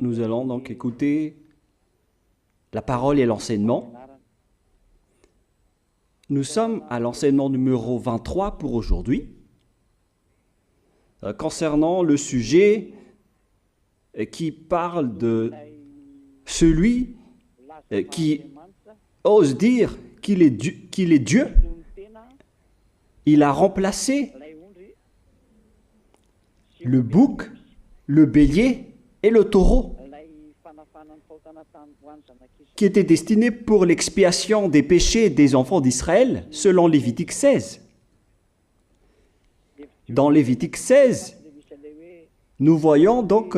Nous allons donc écouter la parole et l'enseignement. Nous sommes à l'enseignement numéro 23 pour aujourd'hui, concernant le sujet qui parle de celui qui ose dire qu'il est Dieu. Il a remplacé le bouc, le bélier et le taureau, qui étaient destinés pour l'expiation des péchés des enfants d'Israël, selon Lévitique 16. Dans Lévitique 16, nous voyons donc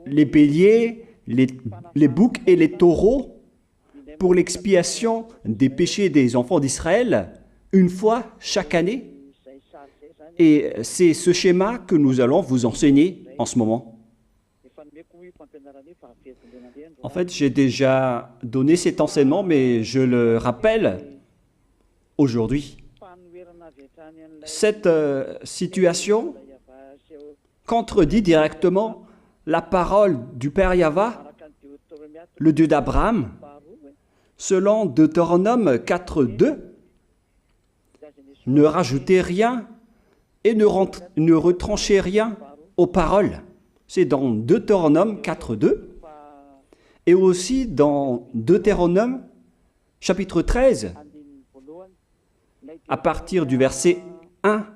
les béliers, les boucs et les taureaux pour l'expiation des péchés des enfants d'Israël, une fois chaque année. Et c'est ce schéma que nous allons vous enseigner en ce moment. En fait, j'ai déjà donné cet enseignement, mais je le rappelle aujourd'hui. Cette situation contredit directement la parole du Père Yahva, le Dieu d'Abraham, selon Deutéronome 4.2. Ne rajoutez rien et ne retranchez rien aux paroles. C'est dans Deutéronome 4.2 et aussi dans Deutéronome chapitre 13, à partir du verset 1,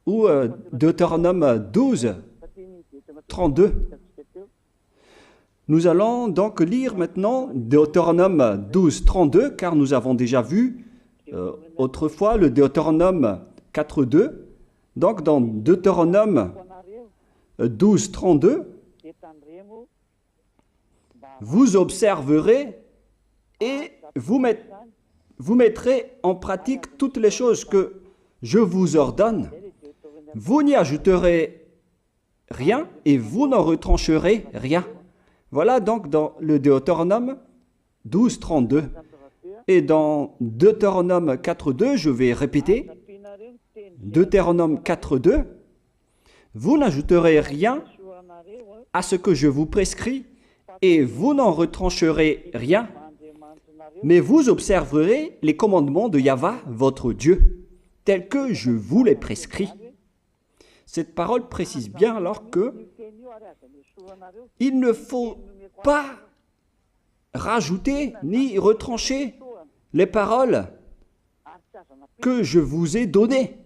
ou Deutéronome 12, 32. Nous allons donc lire maintenant Deutéronome 12, 32, car nous avons déjà vu autrefois le Deutéronome 4.2. Donc dans Deutéronome 12, 32, vous observerez et vous mettrez en pratique toutes les choses que je vous ordonne. Vous n'y ajouterez rien et vous n'en retrancherez rien. Voilà donc dans le Deutéronome 12, 32. Et dans Deutéronome 4.2, je vais répéter, Deutéronome 4.2, vous n'ajouterez rien à ce que je vous prescris et vous n'en retrancherez rien, mais vous observerez les commandements de Yahva, votre Dieu, tels que je vous les prescris. Cette parole précise bien alors que il ne faut pas rajouter ni retrancher les paroles que je vous ai données.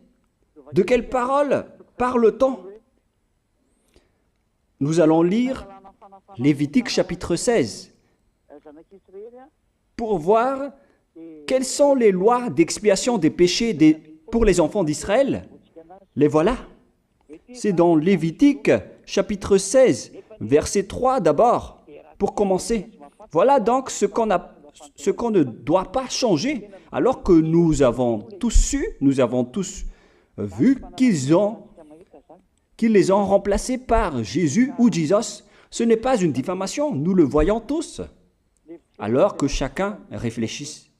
De quelles paroles parle-t-on? Nous allons lire Lévitique chapitre 16 pour voir quelles sont les lois d'expiation des péchés pour les enfants d'Israël. Les voilà. C'est dans Lévitique chapitre 16, verset 3 d'abord, pour commencer. Voilà donc ce qu'on ne doit pas changer, alors que nous avons tous su, nous avons tous vu qu'ils les ont remplacés par Jésus ou Jesus. Ce n'est pas une diffamation, nous le voyons tous. Alors que chacun réfléchisse,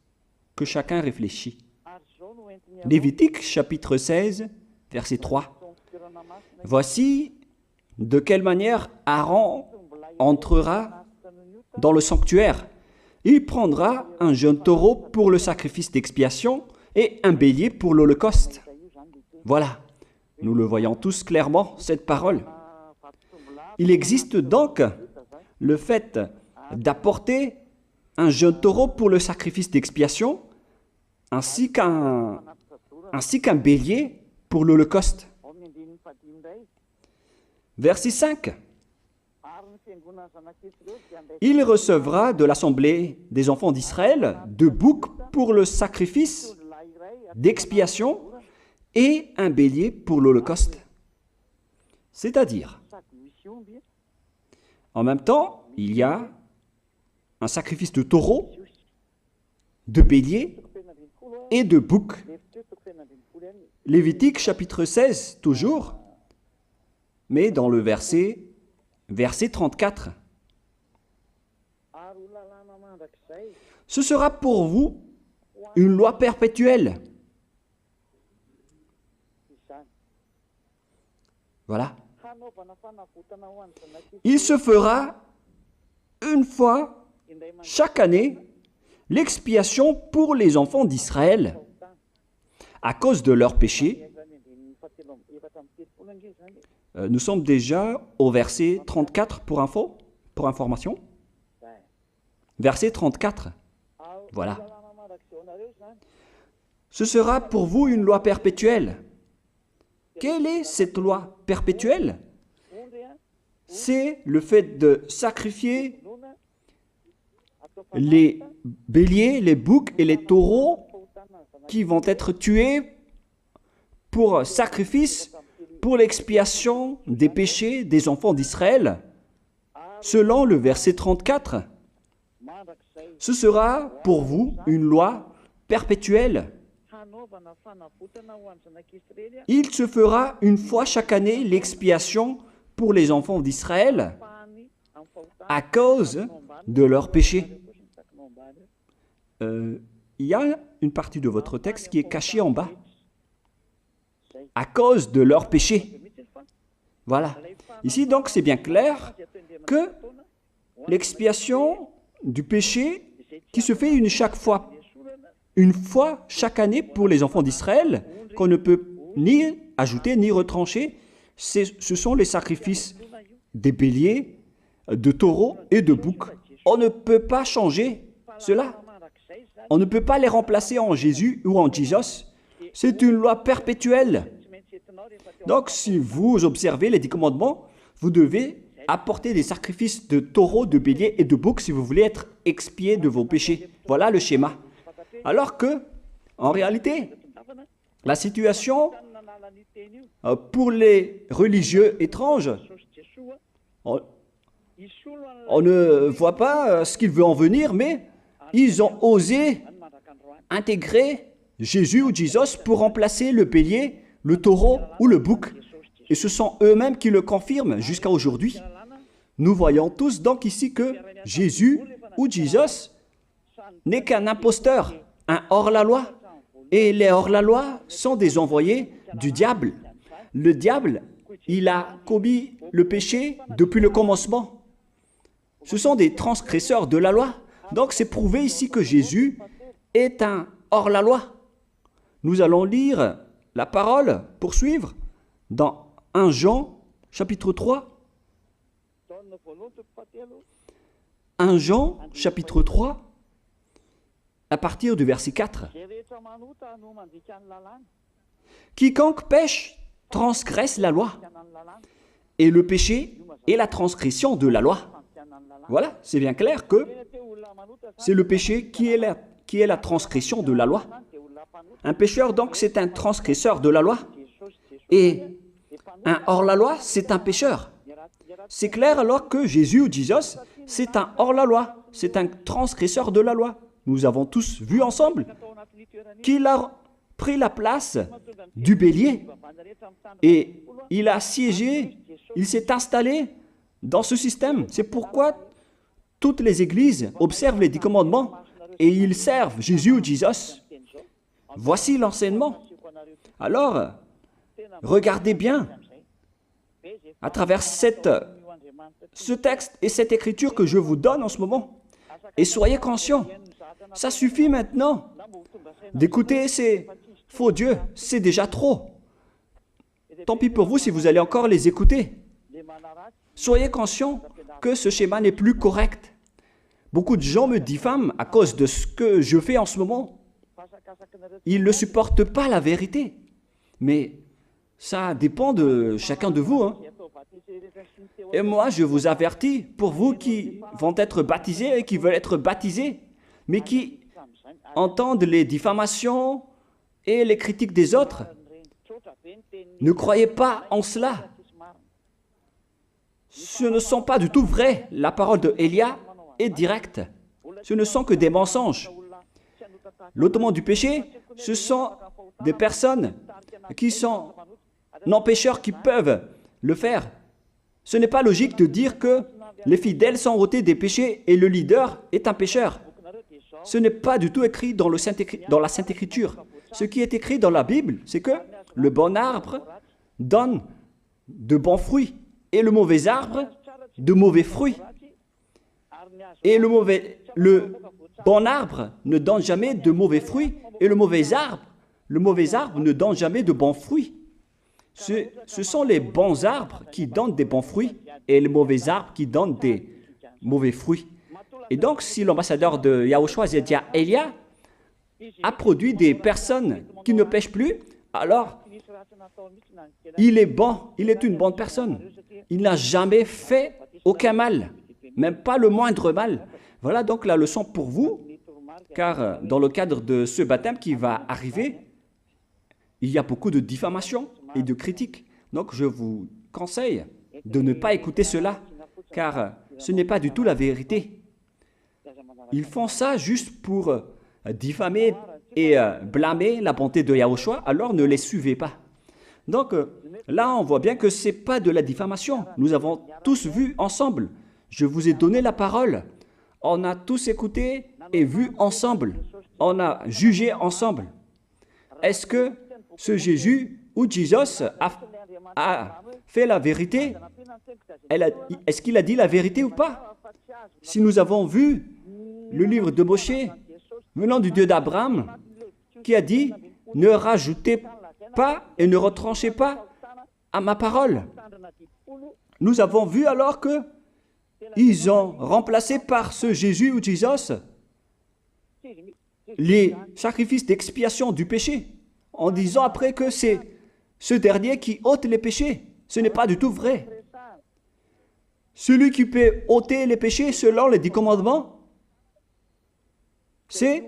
Lévitique chapitre 16, verset 3. Voici de quelle manière Aaron entrera dans le sanctuaire. Il prendra un jeune taureau pour le sacrifice d'expiation et un bélier pour l'holocauste. Voilà, nous le voyons tous clairement, cette parole. Il existe donc le fait d'apporter un jeune taureau pour le sacrifice d'expiation, ainsi qu'un bélier pour l'holocauste. Verset 5. Il recevra de l'assemblée des enfants d'Israël 2 boucs pour le sacrifice d'expiation et un bélier pour l'holocauste. C'est-à-dire, en même temps, il y a un sacrifice de taureau, de bélier et de bouc. Lévitique chapitre 16, toujours, mais dans le verset 34. Ce sera pour vous une loi perpétuelle. Voilà. Il se fera une fois chaque année l'expiation pour les enfants d'Israël à cause de leurs péchés. Nous sommes déjà au verset 34 pour information. Verset 34. Voilà. Ce sera pour vous une loi perpétuelle. Quelle est cette loi perpétuelle? C'est le fait de sacrifier les béliers, les boucs et les taureaux qui vont être tués pour sacrifice, pour l'expiation des péchés des enfants d'Israël. Selon le verset 34, ce sera pour vous une loi perpétuelle. Il se fera une fois chaque année l'expiation pour les enfants d'Israël à cause de leurs péchés. Il y a une partie de votre texte qui est cachée en bas. À cause de leurs péchés. Voilà. Ici, donc, c'est bien clair que l'expiation du péché qui se fait une fois chaque année pour les enfants d'Israël, qu'on ne peut ni ajouter ni retrancher, ce sont les sacrifices des béliers, de taureaux et de boucs. On ne peut pas changer cela. On ne peut pas les remplacer en Jésus ou en Jesus. C'est une loi perpétuelle. Donc, si vous observez les 10 commandements, vous devez apporter des sacrifices de taureaux, de béliers et de boucs si vous voulez être expié de vos péchés. Voilà le schéma. Alors que, en réalité, la situation pour les religieux étranges, on ne voit pas ce qu'il veut en venir, mais ils ont osé intégrer Jésus ou Jesus pour remplacer le bélier, le taureau ou le bouc. Et ce sont eux-mêmes qui le confirment jusqu'à aujourd'hui. Nous voyons tous donc ici que Jésus ou Jesus n'est qu'un imposteur, un hors-la-loi. Et les hors-la-loi sont des envoyés du diable. Le diable, il a commis le péché depuis le commencement. Ce sont des transgresseurs de la loi. Donc c'est prouvé ici que Jésus est un hors-la-loi. Nous allons lire la parole, poursuivre, dans 1 Jean, chapitre 3. 1 Jean, chapitre 3, à partir du verset 4. Quiconque pêche transgresse la loi, et le péché est la transgression de la loi. Voilà, c'est bien clair que c'est le péché qui est la transgression de la loi. Un pécheur, donc, c'est un transgresseur de la loi. Et un hors-la-loi, c'est un pécheur. C'est clair alors que Jésus ou Jesus, c'est un hors-la-loi, c'est un transgresseur de la loi. Nous avons tous vu ensemble qu'il a pris la place du bélier et il a siégé, il s'est installé dans ce système. C'est pourquoi toutes les églises observent les 10 commandements et ils servent Jésus ou Jesus. Voici l'enseignement. Alors, regardez bien à travers ce texte et cette écriture que je vous donne en ce moment. Et soyez conscients, ça suffit maintenant d'écouter ces faux dieux, c'est déjà trop. Tant pis pour vous si vous allez encore les écouter. Soyez conscients que ce schéma n'est plus correct. Beaucoup de gens me diffament à cause de ce que je fais en ce moment. Ils ne supportent pas la vérité. Mais ça dépend de chacun de vous. Et moi, je vous avertis, pour vous qui vont être baptisés et qui veulent être baptisés, mais qui entendent les diffamations et les critiques des autres, ne croyez pas en cela. Ce ne sont pas du tout vrai. La parole de Élia est directe. Ce ne sont que des mensonges. L'ôtement du péché, ce sont des personnes qui sont non-pécheurs qui peuvent le faire. Ce n'est pas logique de dire que les fidèles sont ôtés des péchés et le leader est un pécheur. Ce n'est pas du tout écrit dans la Sainte Écriture. Ce qui est écrit dans la Bible, c'est que le bon arbre donne de bons fruits et le mauvais arbre de mauvais fruits. Et le bon arbre ne donne jamais de mauvais fruits, et le mauvais arbre ne donne jamais de bons fruits. Ce sont les bons arbres qui donnent des bons fruits, et les mauvais arbres qui donnent des mauvais fruits. Et donc, si l'ambassadeur de Yahushua, Zedia Elia, a produit des personnes qui ne pêchent plus, alors il est bon, il est une bonne personne. Il n'a jamais fait aucun mal, même pas le moindre mal. Voilà donc la leçon pour vous, car dans le cadre de ce baptême qui va arriver, il y a beaucoup de diffamation et de critiques. Donc je vous conseille de ne pas écouter cela, car ce n'est pas du tout la vérité. Ils font ça juste pour diffamer et blâmer la bonté de Yahushua, alors ne les suivez pas. Donc là, on voit bien que ce n'est pas de la diffamation. Nous avons tous vu ensemble. Je vous ai donné la parole. On a tous écouté et vu ensemble. On a jugé ensemble. Est-ce que ce Jésus ou Jésus a fait la vérité? Est-ce qu'il a dit la vérité ou pas? Si nous avons vu le livre de Moshé, venant du Dieu d'Abraham, qui a dit « Ne rajoutez pas et ne retranchez pas à ma parole ». Nous avons vu alors que ils ont remplacé par ce Jésus ou Jésus les sacrifices d'expiation du péché, en disant après que c'est ce dernier qui ôte les péchés. Ce n'est pas du tout vrai. Celui qui peut ôter les péchés selon les 10 commandements, c'est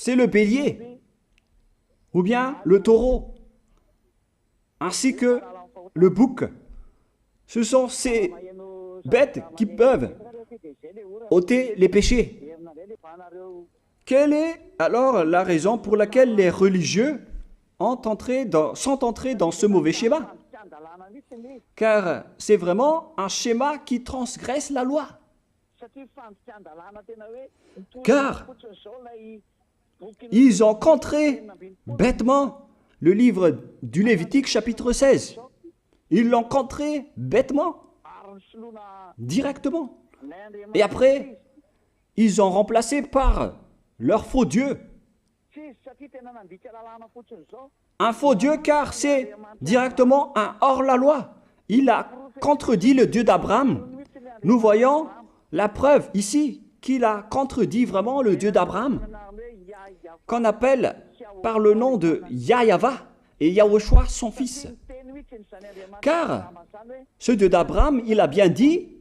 le bélier, ou bien le taureau, ainsi que le bouc. Ce sont ces bêtes qui peuvent ôter les péchés. Quelle est alors la raison pour laquelle les religieux sont entrés dans ce mauvais schéma? Car c'est vraiment un schéma qui transgresse la loi. Car ils ont contré bêtement le livre du Lévitique chapitre 16. Ils l'ont contré bêtement, directement. Et après, ils ont remplacé par leur faux Dieu. Un faux Dieu car c'est directement un hors-la-loi. Il a contredit le Dieu d'Abraham. Nous voyons la preuve ici qu'il a contredit vraiment le Dieu d'Abraham, qu'on appelle par le nom de Yahweh et Yahushua son fils. Car ce Dieu d'Abraham, il a bien dit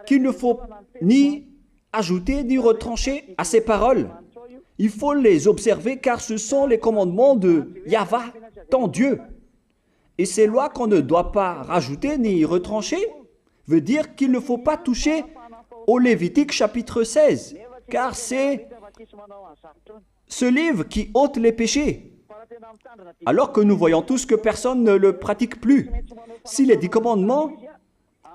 qu'il ne faut ni ajouter ni retrancher à ses paroles. Il faut les observer car ce sont les commandements de Yahweh, ton Dieu. Et ces lois qu'on ne doit pas rajouter ni retrancher veut dire qu'il ne faut pas toucher au Lévitique chapitre 16, car c'est ce livre qui ôte les péchés. Alors que nous voyons tous que personne ne le pratique plus. Si les 10 commandements,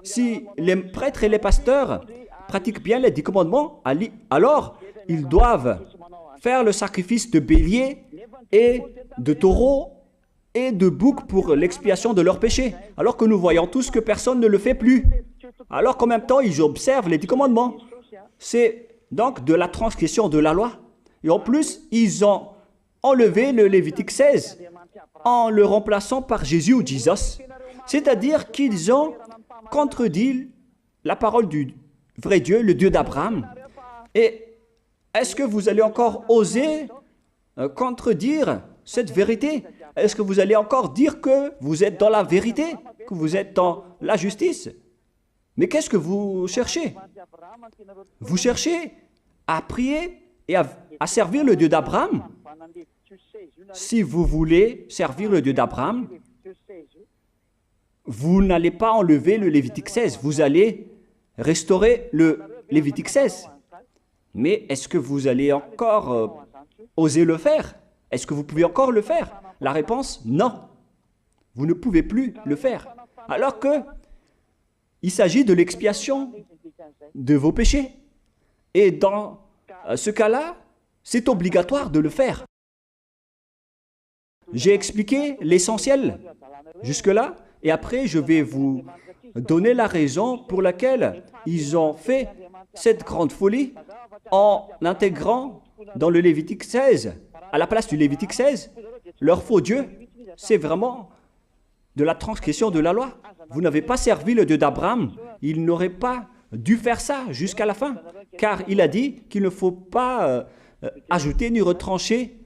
si les prêtres et les pasteurs pratiquent bien les 10 commandements, alors ils doivent faire le sacrifice de bélier et de taureau et de bouc pour l'expiation de leurs péchés. Alors que nous voyons tous que personne ne le fait plus. Alors qu'en même temps, ils observent les 10 commandements. C'est donc de la transgression de la loi. Et en plus, ils ont enlevé le Lévitique 16 en le remplaçant par Jésus ou Jésus. C'est-à-dire qu'ils ont contredit la parole du vrai Dieu, le Dieu d'Abraham. Et est-ce que vous allez encore oser contredire cette vérité? Est-ce que vous allez encore dire que vous êtes dans la vérité, que vous êtes dans la justice? Mais qu'est-ce que vous cherchez? Vous cherchez à prier et à servir le Dieu d'Abraham. Si vous voulez servir le Dieu d'Abraham, vous n'allez pas enlever le Lévitique 16, vous allez restaurer le Lévitique 16. Mais est-ce que vous allez encore oser le faire? Est-ce que vous pouvez encore le faire? La réponse, non. Vous ne pouvez plus le faire. Alors que il s'agit de l'expiation de vos péchés. Et dans ce cas-là, c'est obligatoire de le faire. J'ai expliqué l'essentiel jusque-là et après je vais vous donner la raison pour laquelle ils ont fait cette grande folie en intégrant dans le Lévitique 16, à la place du Lévitique 16, leur faux Dieu. C'est vraiment de la transgression de la loi. Vous n'avez pas servi le Dieu d'Abraham. Il n'aurait pas dû faire ça jusqu'à la fin, car il a dit qu'il ne faut pas ajouter ni retrancher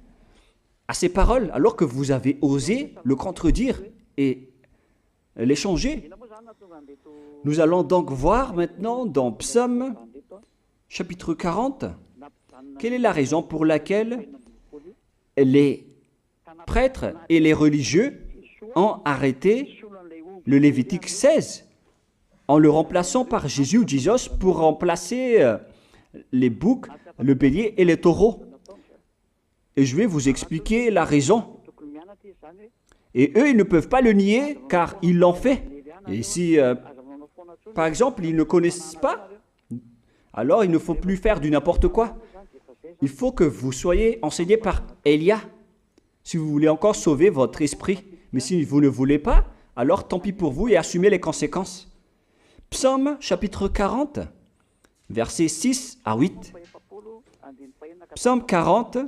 à ses paroles, alors que vous avez osé le contredire et les changer. Nous allons donc voir maintenant dans Psaume chapitre 40, quelle est la raison pour laquelle les prêtres et les religieux ont arrêté le Lévitique 16 en le remplaçant par Jésus ou Jesus pour remplacer les boucs, le bélier et les taureaux. Et je vais vous expliquer la raison. Et eux, ils ne peuvent pas le nier car ils l'ont fait. Et si, par exemple, ils ne connaissent pas, alors il ne faut plus faire du n'importe quoi. Il faut que vous soyez enseigné par Élia, si vous voulez encore sauver votre esprit. Mais si vous ne voulez pas, alors tant pis pour vous et assumez les conséquences. Psaume chapitre 40, versets 6 à 8. Psaume 40,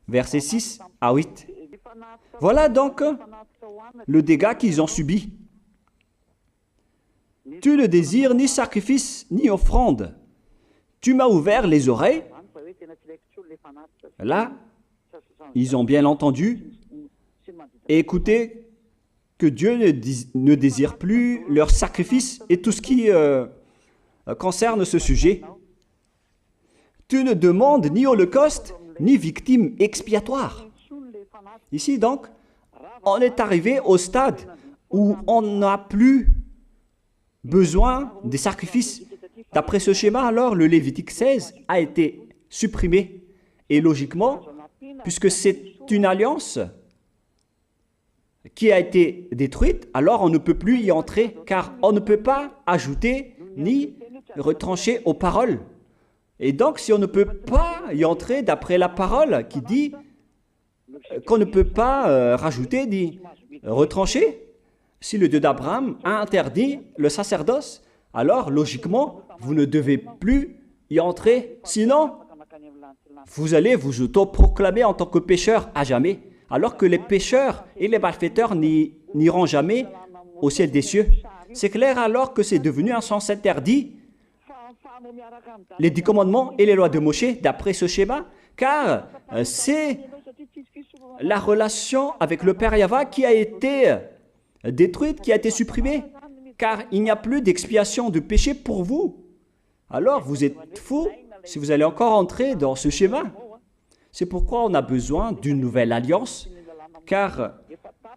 versets 6 à 8. Voilà donc le dégât qu'ils ont subi. Tu ne désires ni sacrifice ni offrande. Tu m'as ouvert les oreilles. Là, ils ont bien entendu et écouté que Dieu ne désire plus leur sacrifice et tout ce qui concerne ce sujet. Tu ne demandes ni holocauste, ni victime expiatoire. Ici donc, on est arrivé au stade où on n'a plus besoin des sacrifices. D'après ce schéma, alors, le Lévitique 16 a été supprimé. Et logiquement, puisque c'est une alliance qui a été détruite, alors on ne peut plus y entrer, car on ne peut pas ajouter ni retrancher aux paroles. Et donc, si on ne peut pas y entrer d'après la parole qui dit qu'on ne peut pas rajouter ni retrancher, si le Dieu d'Abraham a interdit le sacerdoce, alors logiquement, vous ne devez plus y entrer. Sinon, vous allez vous autoproclamer en tant que pécheur à jamais, alors que les pécheurs et les malfaiteurs n'iront jamais au ciel des cieux. C'est clair alors que c'est devenu un sens interdit, les 10 commandements et les lois de Moïse, d'après ce schéma, car c'est la relation avec le Père Yahva qui a été détruite, qui a été supprimée, car il n'y a plus d'expiation de péché pour vous. Alors vous êtes fous si vous allez encore entrer dans ce schéma. C'est pourquoi on a besoin d'une nouvelle alliance, car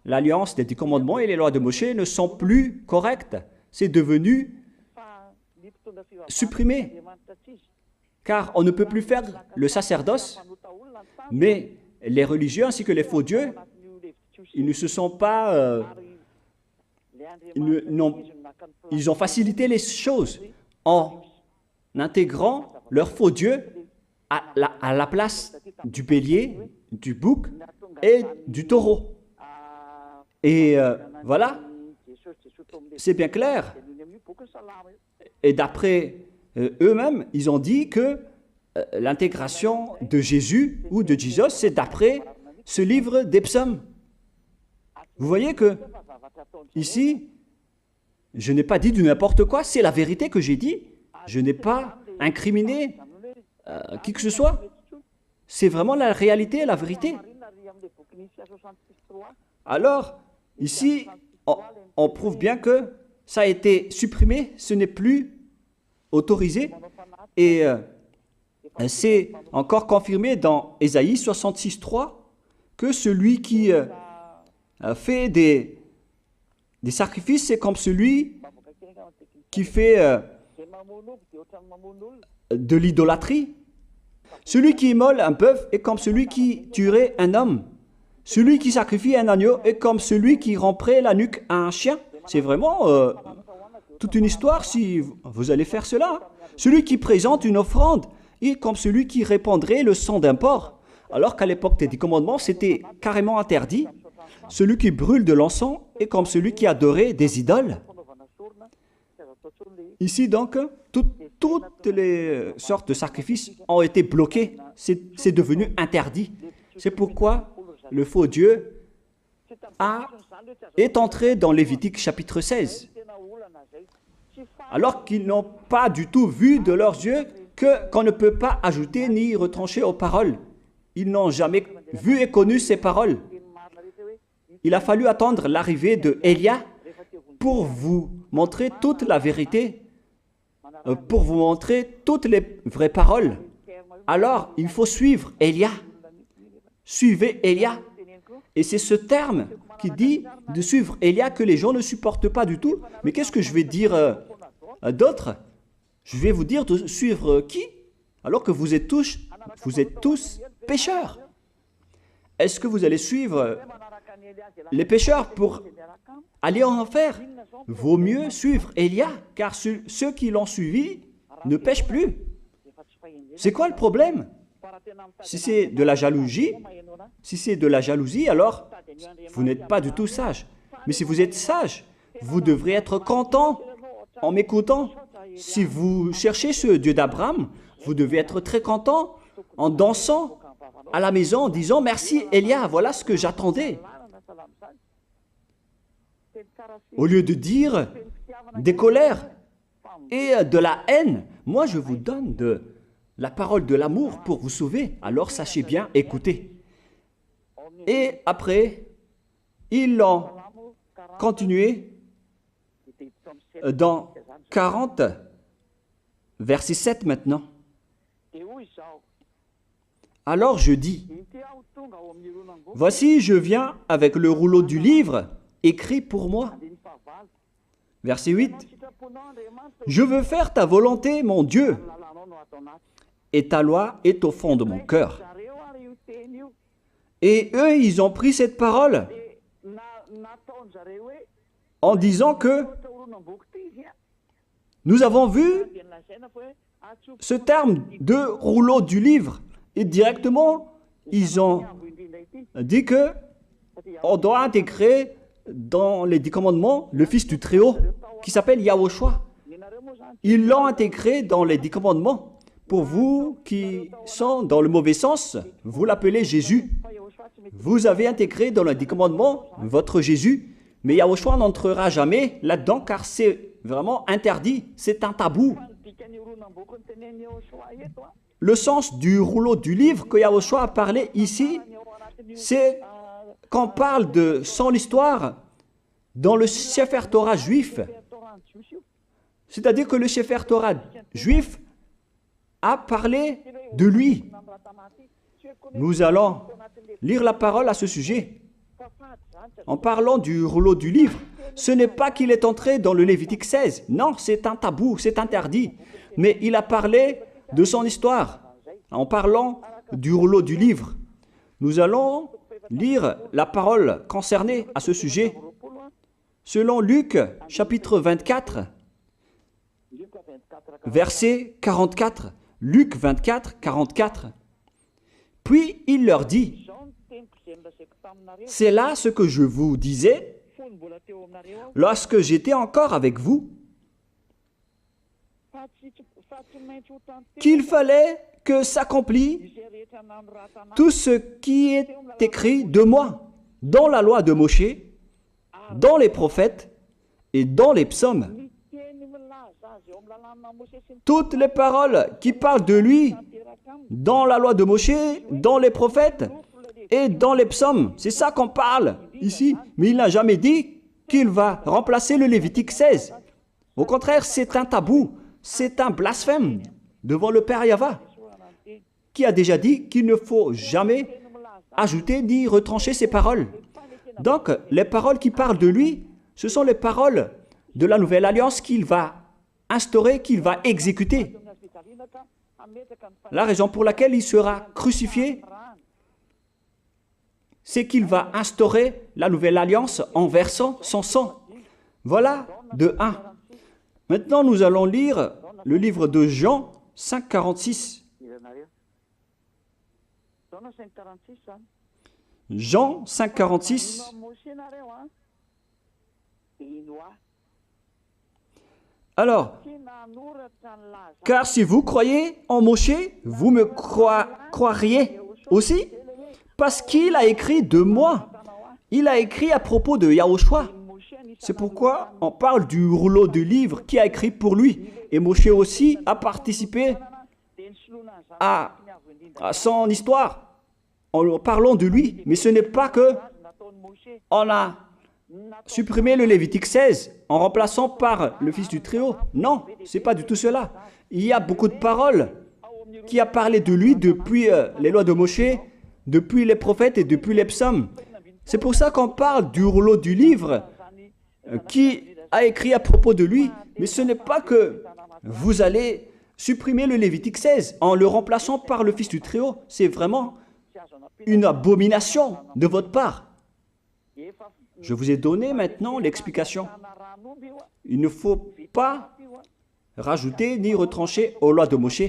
l'alliance des 10 commandements et les lois de Moïse ne sont plus correctes. C'est devenu supprimé, car on ne peut plus faire le sacerdoce, mais les religieux ainsi que les faux dieux, ils ne se sont pas... ils ont facilité les choses en intégrant leur faux dieu à la place du bélier, du bouc et du taureau. Et voilà, c'est bien clair. Et d'après eux-mêmes, ils ont dit que l'intégration de Jésus ou de Jesus, c'est d'après ce livre des psaumes. Vous voyez que ici, je n'ai pas dit du n'importe quoi, c'est la vérité que j'ai dit. Je n'ai pas incriminé qui que ce soit. C'est vraiment la réalité, la vérité. Alors, ici, on prouve bien que ça a été supprimé, ce n'est plus autorisé. Et c'est encore confirmé dans Ésaïe 66.3 que celui qui fait des sacrifices, c'est comme celui qui fait de l'idolâtrie. Celui qui immole un bœuf est comme celui qui tuerait un homme. Celui qui sacrifie un agneau est comme celui qui romperait la nuque à un chien. C'est vraiment toute une histoire si vous allez faire cela. Celui qui présente une offrande est comme celui qui répandrait le sang d'un porc. Alors qu'à l'époque des 10 commandements, c'était carrément interdit. celui qui brûle de l'encens est comme celui qui adorait des idoles. Ici donc, toutes les sortes de sacrifices ont été bloqués. C'est devenu interdit. C'est pourquoi le faux Dieu est entré dans Lévitique chapitre 16. Alors qu'ils n'ont pas du tout vu de leurs yeux qu'on ne peut pas ajouter ni retrancher aux paroles. Ils n'ont jamais vu et connu ces paroles. Il a fallu attendre l'arrivée de Élia pour vous montrer toute la vérité, pour vous montrer toutes les vraies paroles. Alors, il faut suivre Élia. Suivez Élia. Et c'est ce terme qui dit de suivre Élia que les gens ne supportent pas du tout. Mais qu'est-ce que je vais dire d'autre? Je vais vous dire de suivre qui? Alors que vous êtes tous pécheurs. Est-ce que vous allez suivre les pécheurs pour aller en enfer? Vaut mieux suivre Élia, car ceux qui l'ont suivi ne pêchent plus. C'est quoi le problème? Si c'est de la jalousie, alors vous n'êtes pas du tout sage. Mais si vous êtes sage, vous devrez être content en m'écoutant. Si vous cherchez ce Dieu d'Abraham, vous devez être très content en dansant à la maison en disant « Merci Élia, voilà ce que j'attendais ». Au lieu de dire des colères et de la haine, moi je vous donne de la parole de l'amour pour vous sauver. Alors sachez bien écouter. Et après, ils l'ont continué dans 40, verset 7 maintenant. Alors je dis, voici je viens avec le rouleau du livre écrit pour moi. Verset 8, je veux faire ta volonté, mon Dieu, et ta loi est au fond de mon cœur. Et eux, ils ont pris cette parole en disant que nous avons vu ce terme de rouleau du livre. Et directement, ils ont dit que on doit intégrer dans les 10 commandements le Fils du Très-Haut qui s'appelle Yahushua. Ils l'ont intégré dans les 10 commandements. Pour vous qui sont dans le mauvais sens, vous l'appelez Jésus. Vous avez intégré dans les 10 commandements votre Jésus, mais Yahushua n'entrera jamais là-dedans car c'est vraiment interdit, c'est un tabou. Le sens du rouleau du livre que Yahushua a parlé ici, c'est qu'on parle de son histoire dans le Sefer Torah juif. C'est-à-dire que le Sefer Torah juif a parlé de lui. Nous allons lire la parole à ce sujet. En parlant du rouleau du livre, ce n'est pas qu'il est entré dans le Lévitique 16. Non, c'est un tabou, c'est interdit. Mais il a parlé de son histoire. En parlant du rouleau du livre, nous allons lire la parole concernée à ce sujet. Selon Luc, chapitre 24, verset 44. Luc 24, 44. Puis il leur dit, « C'est là ce que je vous disais lorsque j'étais encore avec vous, qu'il fallait que s'accomplisse tout ce qui est écrit de moi dans la loi de Moïse, dans les prophètes et dans les psaumes. » Toutes les paroles qui parlent de lui dans la loi de Moïse, dans les prophètes et dans les psaumes. C'est ça qu'on parle ici. Mais il n'a jamais dit qu'il va remplacer le Lévitique 16. Au contraire, c'est un tabou, c'est un blasphème devant le Père Yahva, qui a déjà dit qu'il ne faut jamais ajouter ni retrancher ses paroles. Donc, les paroles qui parlent de lui, ce sont les paroles de la nouvelle alliance qu'il va instaurer, qu'il va exécuter. La raison pour laquelle il sera crucifié, c'est qu'il va instaurer la nouvelle alliance en versant son sang. Voilà de 1. Maintenant, nous allons lire le livre de Jean 5,46. Jean 5, 46. Alors, car si vous croyez en Moshe, vous me croiriez aussi, parce qu'il a écrit de moi. Il a écrit à propos de Yahushua. C'est pourquoi on parle du rouleau de livres qui a écrit pour lui. Et Moshe aussi a participé à son histoire en parlant de lui. Mais ce n'est pas que on a supprimé le Lévitique 16 en remplaçant par le Fils du Très-Haut. Non, ce n'est pas du tout cela. Il y a beaucoup de paroles qui a parlé de lui depuis les lois de Moshe, depuis les prophètes et depuis les psaumes. C'est pour ça qu'on parle du rouleau du livre qui a écrit à propos de lui. Mais ce n'est pas que vous allez supprimer le Lévitique 16 en le remplaçant par le Fils du Très-Haut. C'est vraiment une abomination de votre part. Je vous ai donné maintenant l'explication. Il ne faut pas rajouter ni retrancher aux lois de Moshe.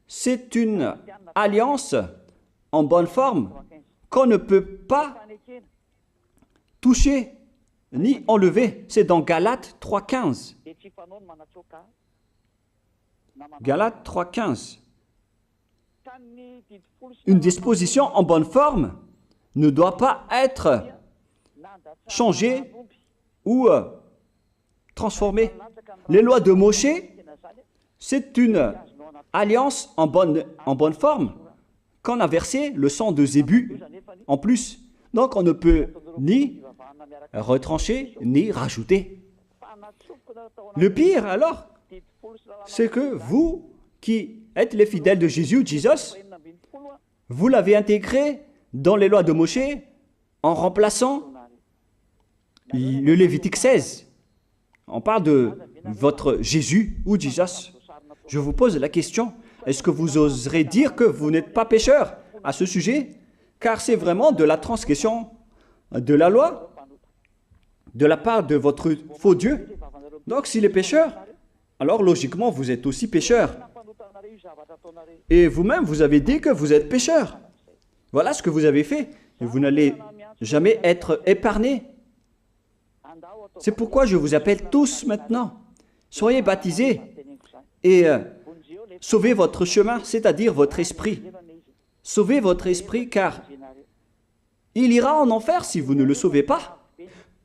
C'est une alliance en bonne forme qu'on ne peut pas toucher ni enlever. C'est dans Galates 3,15. Galates 3,15. Une disposition en bonne forme ne doit pas être changée ou transformée. Les lois de Moshe, c'est une alliance en bonne forme qu'on a versé le sang de Zébu en plus. Donc on ne peut ni retrancher ni rajouter. Le pire alors, c'est que vous qui êtes les fidèles de Jésus, vous l'avez intégré dans les lois de Moshe en remplaçant le Lévitique 16. On parle de votre Jésus ou Jesus. Je vous pose la question, est-ce que vous oserez dire que vous n'êtes pas pécheur à ce sujet? Car c'est vraiment de la transgression de la loi de la part de votre faux Dieu. Donc s'il est pécheur, alors logiquement vous êtes aussi pécheur. Et vous-même, vous avez dit que vous êtes pécheur. Voilà ce que vous avez fait. Et vous n'allez jamais être épargné. C'est pourquoi je vous appelle tous maintenant. Soyez baptisés et sauvez votre chemin, c'est-à-dire votre esprit. Sauvez votre esprit car il ira en enfer si vous ne le sauvez pas.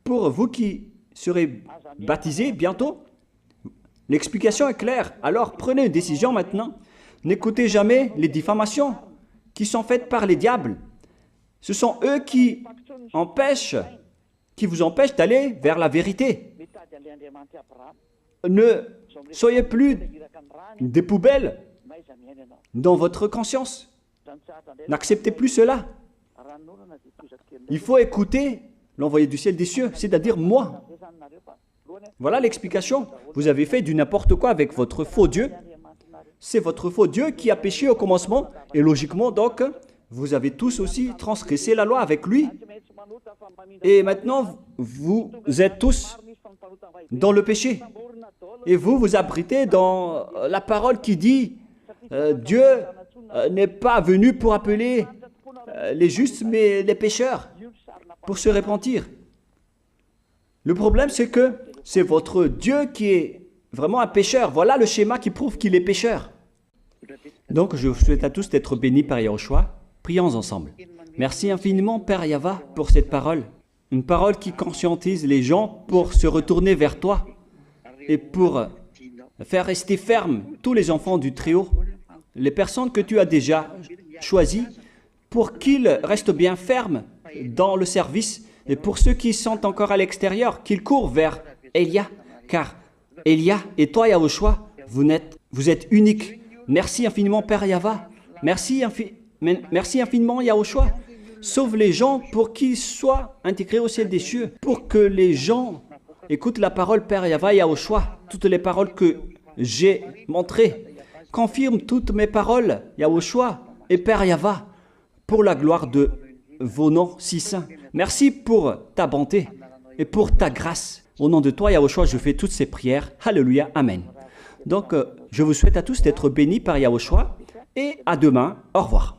Pour vous qui serez baptisés bientôt, l'explication est claire. Alors prenez une décision maintenant. N'écoutez jamais les diffamations qui sont faites par les diables. Ce sont eux qui vous empêchent d'aller vers la vérité. Ne soyez plus des poubelles dans votre conscience. N'acceptez plus cela. Il faut écouter l'envoyé du ciel des cieux, c'est-à-dire moi. Voilà l'explication. Vous avez fait du n'importe quoi avec votre faux Dieu. C'est votre faux Dieu qui a péché au commencement. Et logiquement, donc, vous avez tous aussi transgressé la loi avec lui. Et maintenant, vous êtes tous dans le péché. Et vous vous abritez dans la parole qui dit Dieu n'est pas venu pour appeler les justes, mais les pécheurs, pour se repentir. Le problème, c'est que c'est votre Dieu qui est vraiment un pécheur. Voilà le schéma qui prouve qu'il est pécheur. Donc, je vous souhaite à tous d'être bénis par Yahushua. Prions ensemble. Merci infiniment, Père Yahva, pour cette parole. Une parole qui conscientise les gens pour se retourner vers toi et pour faire rester fermes tous les enfants du Très-Haut, les personnes que tu as déjà choisies, pour qu'ils restent bien fermes dans le service, et pour ceux qui sont encore à l'extérieur, qu'ils courent vers Elia, car Elia et toi, Yahushua, vous êtes uniques. Merci infiniment, Père Yahva. Merci infiniment, Yahushua. Sauve les gens pour qu'ils soient intégrés au ciel des cieux, pour que les gens écoutent la parole, Père Yahva, Yahushua, toutes les paroles que j'ai montrées. Confirme toutes mes paroles, Yahushua et Père Yahva, pour la gloire de vos noms si saints. Merci pour ta bonté et pour ta grâce. Au nom de toi, Yahushua, je fais toutes ces prières. Alléluia, Amen. Donc, je vous souhaite à tous d'être bénis par Yahushua et à demain. Au revoir.